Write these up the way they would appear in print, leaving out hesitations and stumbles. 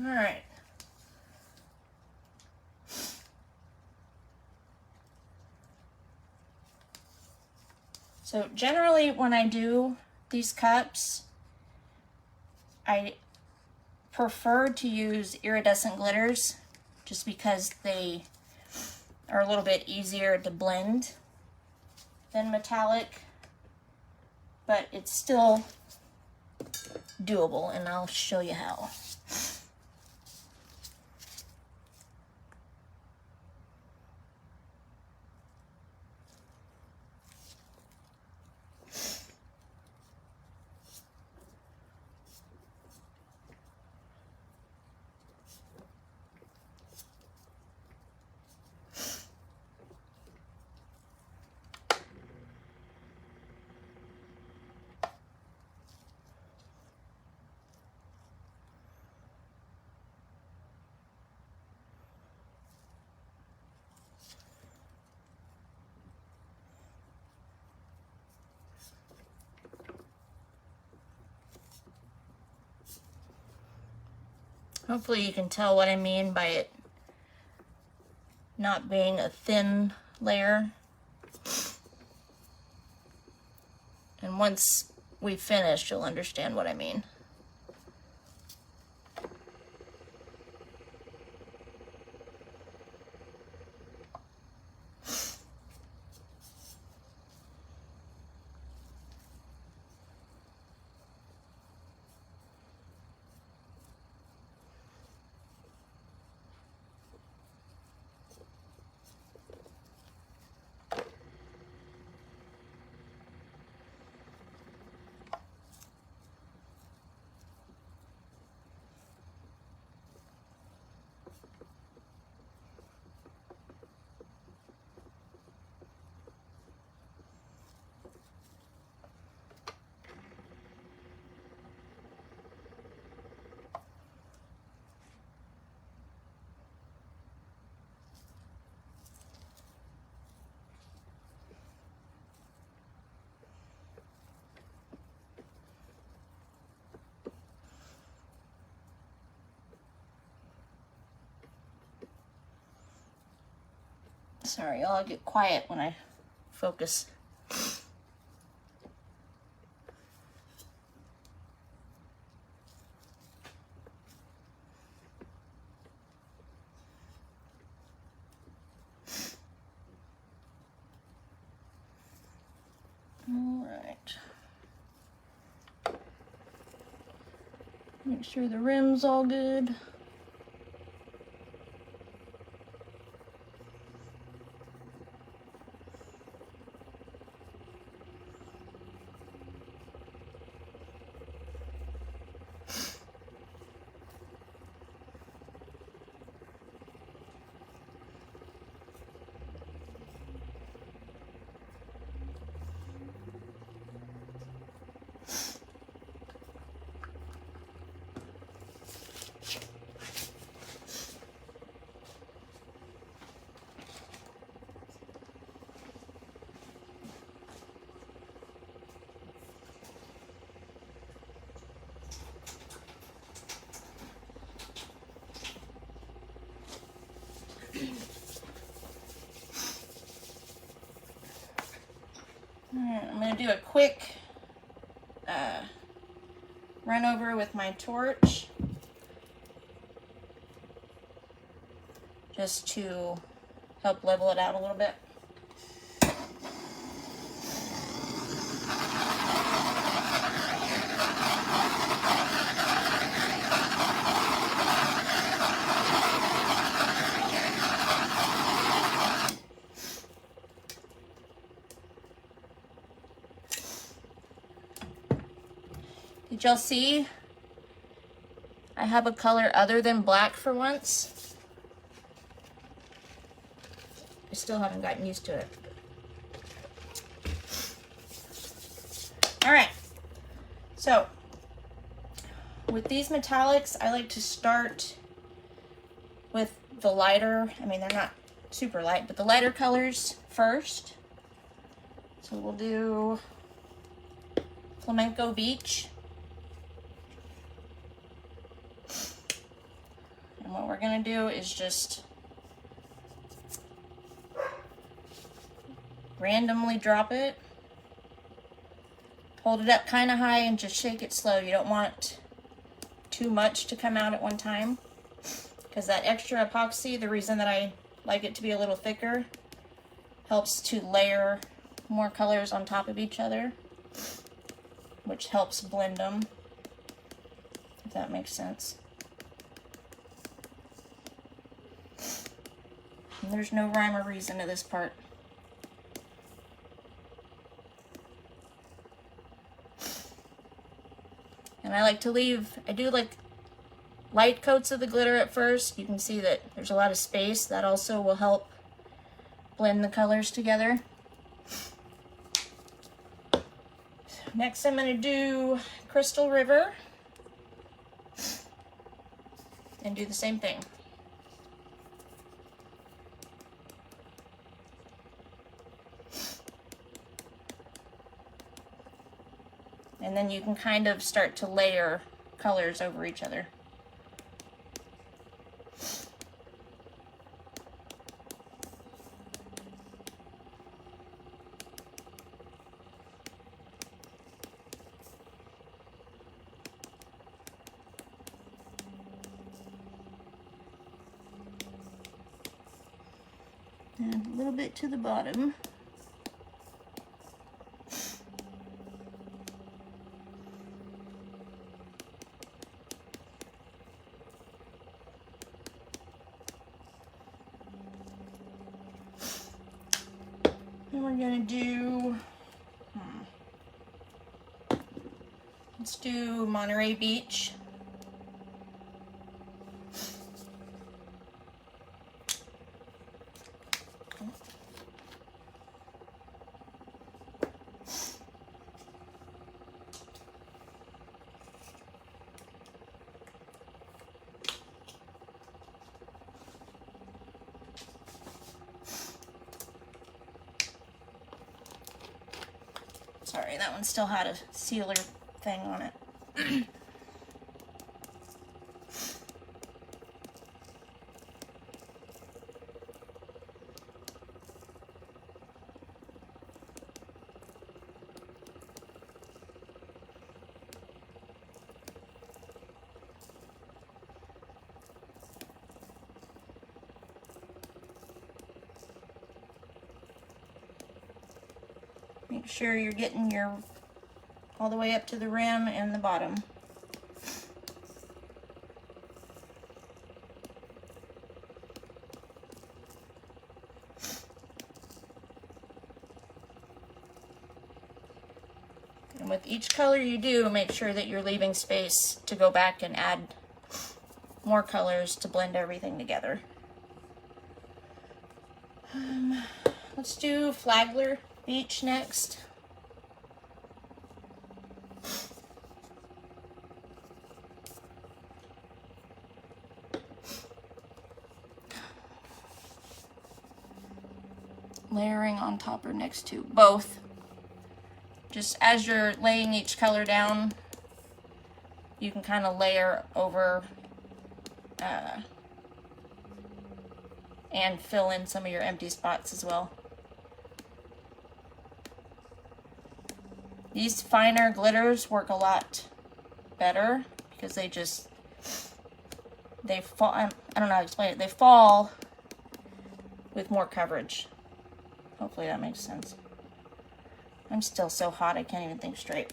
All right. So generally when I do these cups, I prefer to use iridescent glitters just because they are a little bit easier to blend than metallic, but it's still doable, and I'll show you how. Hopefully you can tell what I mean by it not being a thin layer. And once we finish, you'll understand what I mean. Sorry, I'll get quiet when I focus. All right. Make sure the rim's all good. Alright, I'm going to do a quick run over with my torch just to help level it out a little bit. Did y'all see? I have a color other than black for once. I still haven't gotten used to it. All right, so with these metallics, I like to start with the lighter, I mean, they're not super light, but the lighter colors first. So we'll do Flamenco Beach. And what we're gonna do is just randomly drop it. Hold it up kind of high and just shake it slow. You don't want too much to come out at one time, because that extra epoxy, the reason that I like it to be a little thicker, helps to layer more colors on top of each other, which helps blend them, if that makes sense. And there's no rhyme or reason to this part. And I like to leave, I do like light coats of the glitter at first. You can see that there's a lot of space. That also will help blend the colors together. Next I'm going to do Crystal River and do the same thing. And then you can kind of start to layer colors over each other. And a little bit to the bottom. And we're gonna do, let's do Monterey Beach. Sorry, that one still had a sealer thing on it. Make sure you're getting your all the way up to the rim and the bottom. And with each color you do, make sure that you're leaving space to go back and add more colors to blend everything together. Let's do Flagler Beach next. Layering on top or next to, both. Just as you're laying each color down, you can kind of layer over and fill in some of your empty spots as well. These finer glitters work a lot better because they fall, I don't know how to explain it, they fall with more coverage. Hopefully that makes sense. I'm still so hot I can't even think straight.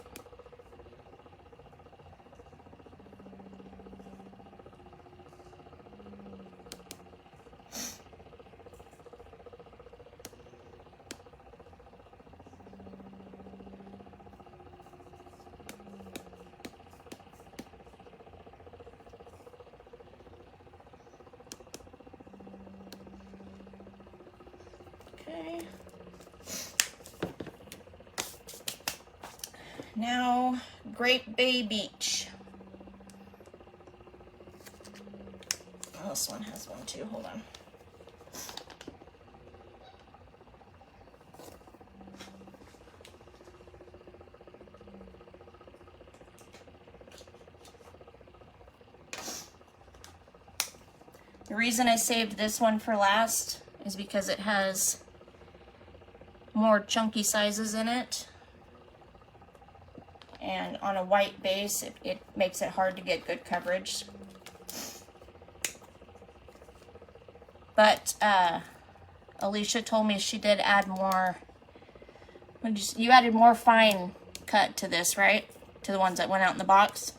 Okay. Now, Great Bay Beach. Oh, this one has one too. Hold on. The reason I saved this one for last is because it has more chunky sizes in it. And on a white base, it makes it hard to get good coverage. But Alicia told me she did add more. You added more fine cut to this, right? To the ones that went out in the box.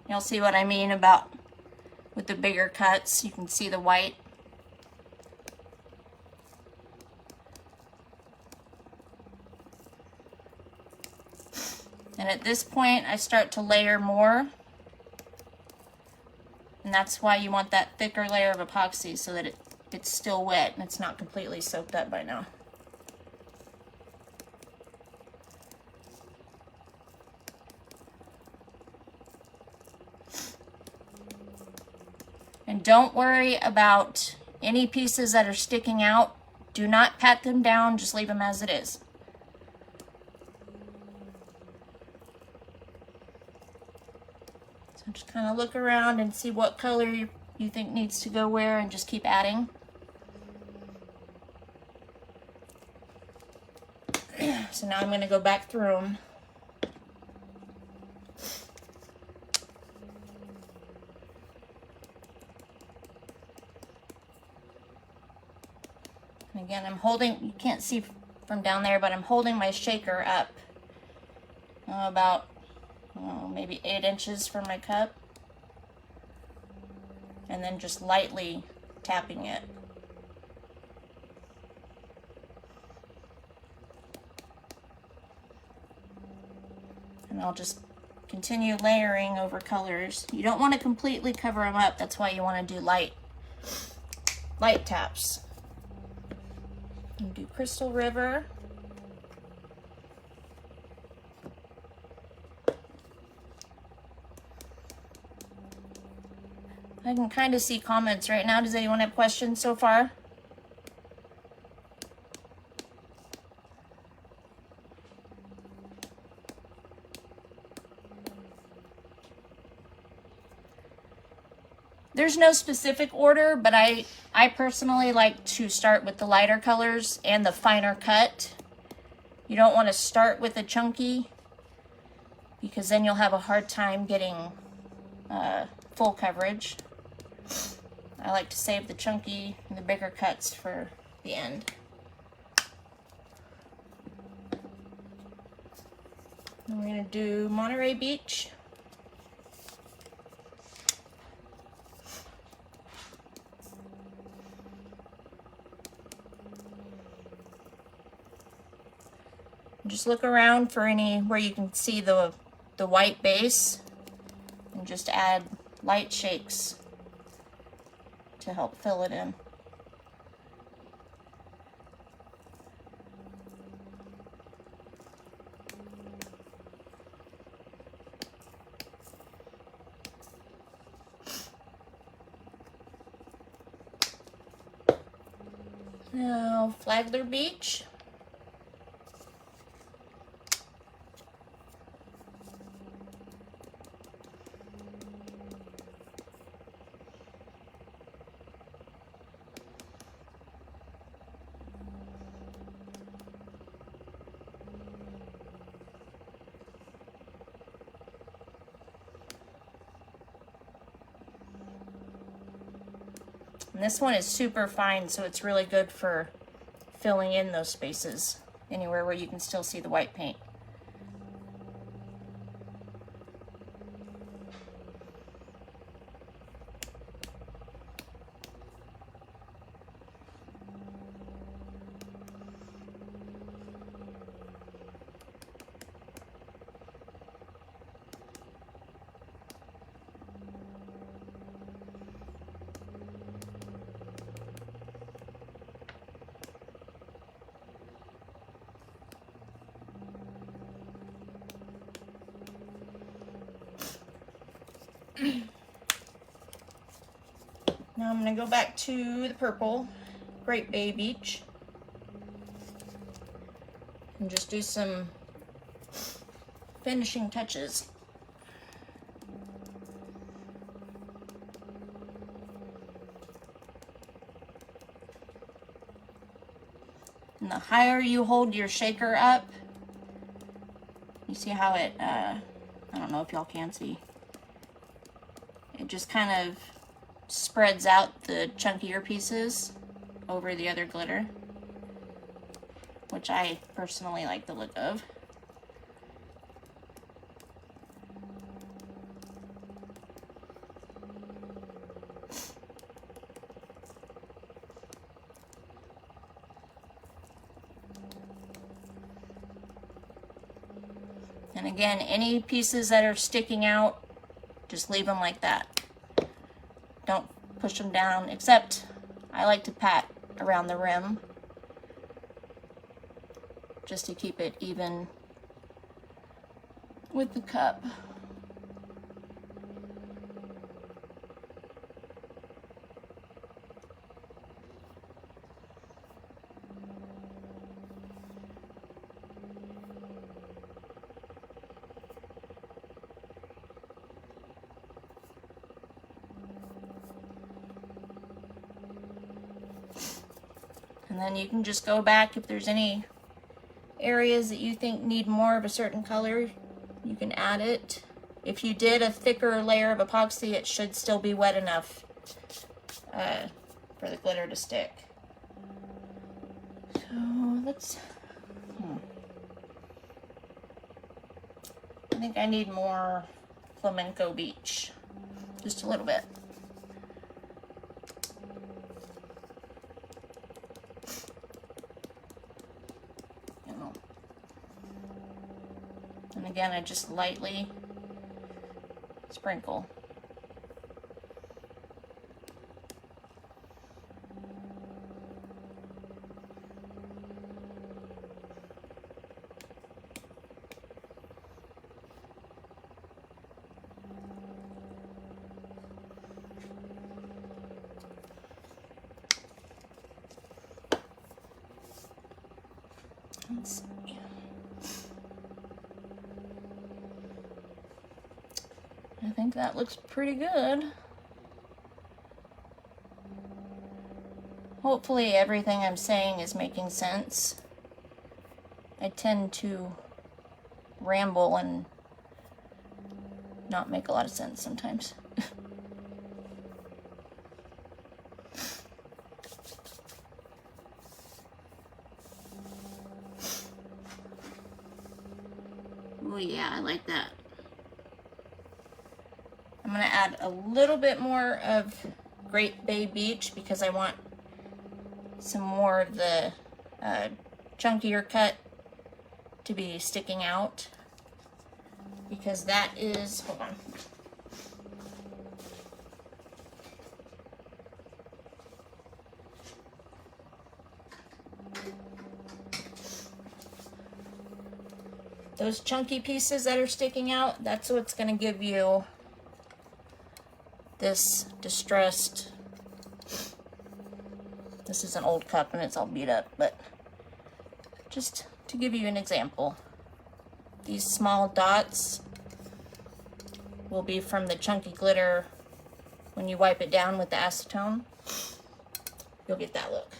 You'll see what I mean about with the bigger cuts. You can see the white. And at this point, I start to layer more. And that's why you want that thicker layer of epoxy, so that it's still wet and it's not completely soaked up by now. And don't worry about any pieces that are sticking out. Do not pat them down, just leave them as it is. So just kind of look around and see what color you think needs to go where, and just keep adding. So now I'm going to go back through them. And again, I'm holding, you can't see from down there, but I'm holding my shaker up about maybe 8 inches from my cup. And then just lightly tapping it. And I'll just continue layering over colors. You don't want to completely cover them up. That's why you want to do light taps. And do Crystal River. I can kind of see comments right now. Does anyone have questions so far? There's no specific order, but I personally like to start with the lighter colors and the finer cut. You don't want to start with the chunky, because then you'll have a hard time getting full coverage. I like to save the chunky and the bigger cuts for the end. And we're going to do Monterey Beach. Just look around for any where you can see the white base, and just add light shakes to help fill it in. Now, Flagler Beach. And this one is super fine, so it's really good for filling in those spaces, anywhere where you can still see the white paint. Now I'm going to go back to the purple. Great Bay Beach. And just do some finishing touches. And the higher you hold your shaker up, you see how it, I don't know if y'all can see, it just kind of spreads out the chunkier pieces over the other glitter, which I personally like the look of. And again, any pieces that are sticking out, just leave them like that. Don't push them down, except I like to pat around the rim just to keep it even with the cup. And then you can just go back if there's any areas that you think need more of a certain color, you can add it. If you did a thicker layer of epoxy, it should still be wet enough for the glitter to stick. So let's, I think I need more Flamenco Beach, just a little bit. And again, I just lightly sprinkle. Let's see. I think that looks pretty good. Hopefully everything I'm saying is making sense. I tend to ramble and not make a lot of sense sometimes. Oh yeah, I like that. I'm going to add a little bit more of Great Bay Beach because I want some more of the chunkier cut to be sticking out, because that is, hold on. Those chunky pieces that are sticking out, that's what's going to give you this distressed, this is an old cup and it's all beat up, but just to give you an example, these small dots will be from the chunky glitter. When you wipe it down with the acetone, you'll get that look.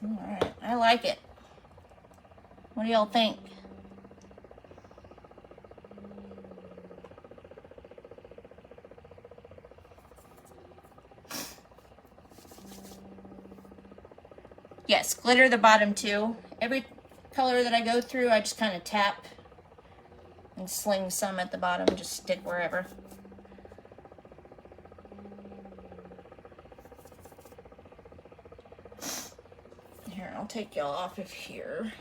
All right, I like it. What do y'all think? Yes, glitter the bottom too. Every color that I go through, I just kind of tap and sling some at the bottom, just stick wherever. Here, I'll take y'all off of here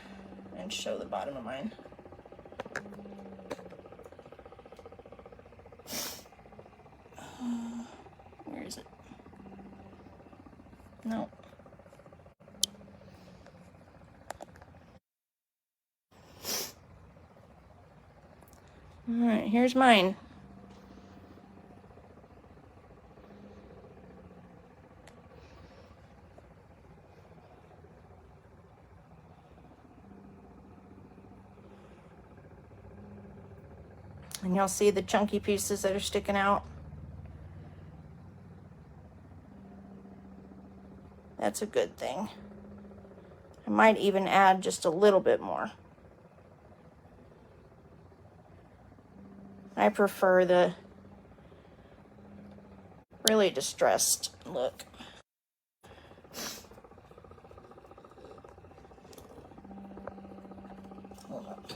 and show the bottom of mine. Where is it? No. All right, here's mine. And you'll see the chunky pieces that are sticking out. That's a good thing. I might even add just a little bit more. I prefer the really distressed look. Hold up.